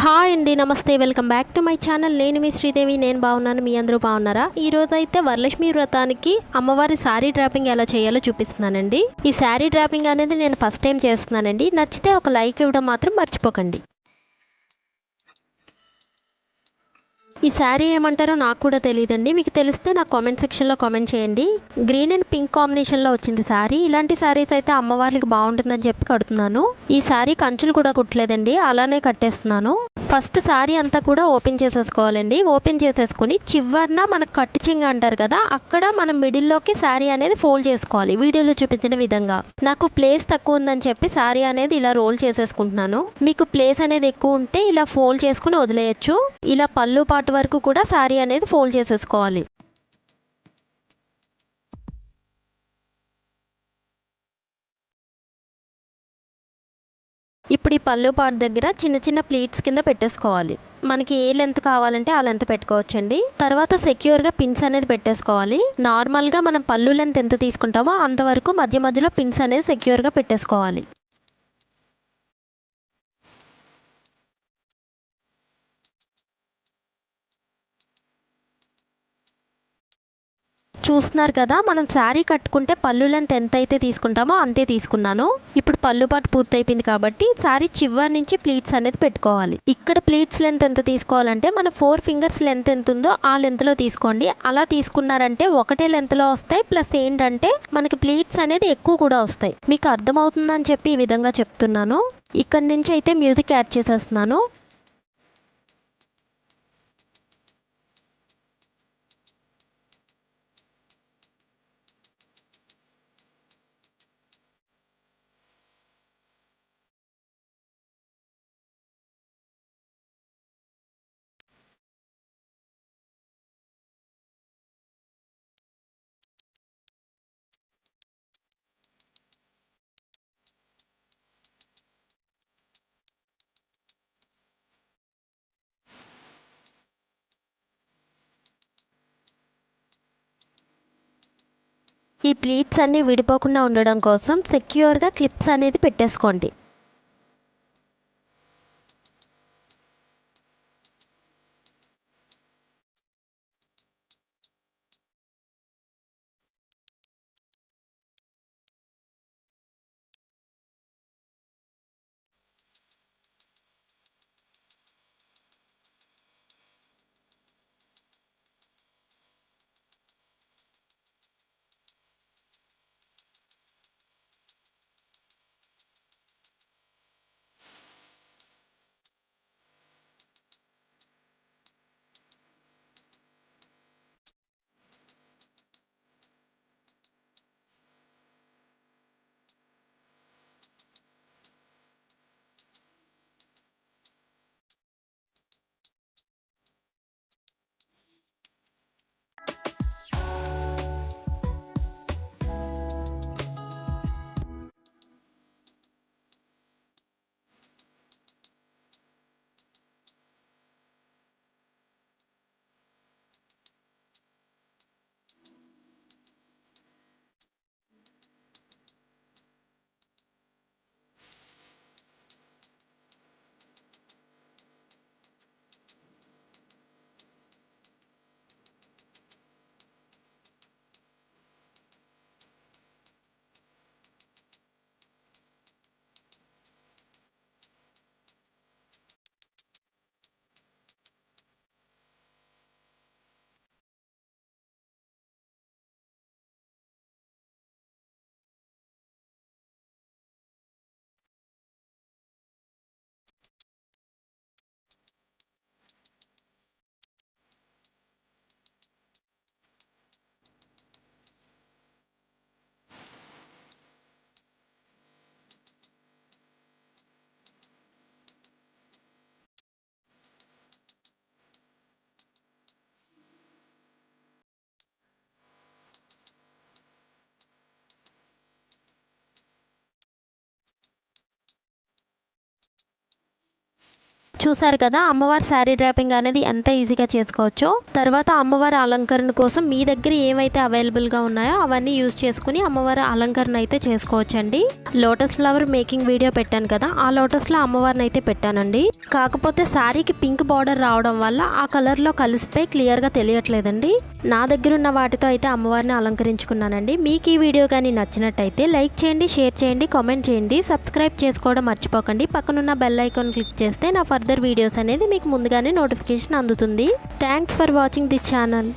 Hi అండి, నమస్తే. Welcome back to my channel. నేను మీ శ్రీదేవి. నేను బాగున్నాను. మీ అందరూ బాగున్నారా? ఈ రోజు అయితే వరలక్ష్మి వ్రతానికి అమ్మవారి శారీ డ్రాపింగ్ ఎలా చేయాలో చూపిస్తున్నానండి. ఈ శారీ డ్రాపింగ్ అనేది నేను ఫస్ట్ టైం చేస్తున్నానండి. నచ్చితే ఒక లైక్ ఇవ్వడం మాత్రం మర్చిపోకండి. ఈ శారీ ఏమంటారో నాకు కూడా తెలియదండి. మీకు తెలిస్తే నాకు కామెంట్ సెక్షన్లో కామెంట్ చేయండి. గ్రీన్ అండ్ పింక్ కాంబినేషన్లో వచ్చింది శారీ. ఇలాంటి శారీస్ అయితే అమ్మవారికి బాగుంటుందని చెప్పి కడుతున్నాను. ఈ శారీ కంచులు కూడా కుట్టలేదండి, అలానే కట్టేస్తున్నాను. ఫస్ట్ శారీ అంతా కూడా ఓపెన్ చేసేసుకోవాలండి. ఓపెన్ చేసేసుకుని చివరిన మనకు కట్టు చెంగు అంటారు కదా, అక్కడ మనం మిడిల్లోకి శారీ అనేది ఫోల్డ్ చేసుకోవాలి వీడియోలో చూపించిన విధంగా. నాకు ప్లేస్ తక్కువ ఉందని చెప్పి శారీ అనేది ఇలా రోల్ చేసేసుకుంటున్నాను. మీకు ప్లేస్ అనేది ఎక్కువ ఉంటే ఇలా ఫోల్డ్ చేసుకుని వదిలేయచ్చు. ఇలా పళ్ళు పాటు వరకు కూడా శారీ అనేది ఫోల్డ్ చేసేసుకోవాలి. ఇప్పుడు ఈ పళ్ళు పాటు దగ్గర చిన్న చిన్న ప్లీట్స్ కింద పెట్టేసుకోవాలి. మనకి ఏ లెంత్ కావాలంటే ఆ లెంత్ పెట్టుకోవచ్చండి. తర్వాత సెక్యూర్గా పిన్స్ అనేది పెట్టేసుకోవాలి. నార్మల్గా మనం పళ్ళు లెంత్ ఎంత తీసుకుంటామో అంతవరకు మధ్య మధ్యలో పిన్స్ అనేది సెక్యూర్గా పెట్టేసుకోవాలి. చూస్తున్నారు కదా, మనం శారీ కట్టుకుంటే పళ్ళు లెంత్ ఎంత అయితే తీసుకుంటామో అంతే తీసుకున్నాను. ఇప్పుడు పళ్ళు పాటు పూర్తయిపోయింది కాబట్టి శారీ చివరి నుంచి ప్లీట్స్ అనేది పెట్టుకోవాలి. ఇక్కడ ప్లీట్స్ లెంత్ ఎంత తీసుకోవాలంటే మన 4 ఫింగర్స్ లెంత్ ఎంత ఉందో ఆ లెంత్లో తీసుకోండి. అలా తీసుకున్నారంటే ఒకటే లెంత్లో వస్తాయి. ప్లస్ ఏంటంటే మనకి ప్లీట్స్ అనేది ఎక్కువ కూడా వస్తాయి. మీకు అర్థమవుతుందని చెప్పి ఈ విధంగా చెప్తున్నాను. ఇక్కడ నుంచి అయితే మ్యూజిక్ యాడ్ చేసేస్తున్నాను. ఈ ప్లీట్స్ అన్నీ విడిపోకుండా ఉండడం కోసం సెక్యూర్గా క్లిప్స్ అనేది పెట్టేసుకోండి. చూసారు కదా అమ్మవారి శారీ డ్రాపింగ్ అనేది ఎంత ఈజీగా చేసుకోవచ్చో. తర్వాత అమ్మవారి అలంకరణ కోసం మీ దగ్గర ఏవైతే అవైలబుల్గా ఉన్నాయో అవన్నీ యూజ్ చేసుకుని అమ్మవారి అలంకరణ అయితే చేసుకోవచ్చండి. లోటస్ ఫ్లవర్ మేకింగ్ వీడియో పెట్టాను కదా, ఆ లోటస్లో అమ్మవారిని అయితే పెట్టానండి. కాకపోతే శారీకి పింక్ బార్డర్ రావడం వల్ల ఆ కలర్లో కలిసిపోయి క్లియర్గా తెలియట్లేదండి. నా దగ్గర ఉన్న వాటితో అయితే అమ్మవారిని అలంకరించుకున్నానండి. మీకు ఈ వీడియో కానీ నచ్చినట్టయితే లైక్ చేయండి, షేర్ చేయండి, కామెంట్ చేయండి, సబ్స్క్రైబ్ చేసుకోవడం మర్చిపోకండి. పక్కనున్న బెల్ ఐకాన్ క్లిక్ చేస్తే నా ఫర్దర్ వీడియోస్ అనేది మీకు ముందుగానే నోటిఫికేషన్ అందుతుంది. Thanks for watching this channel.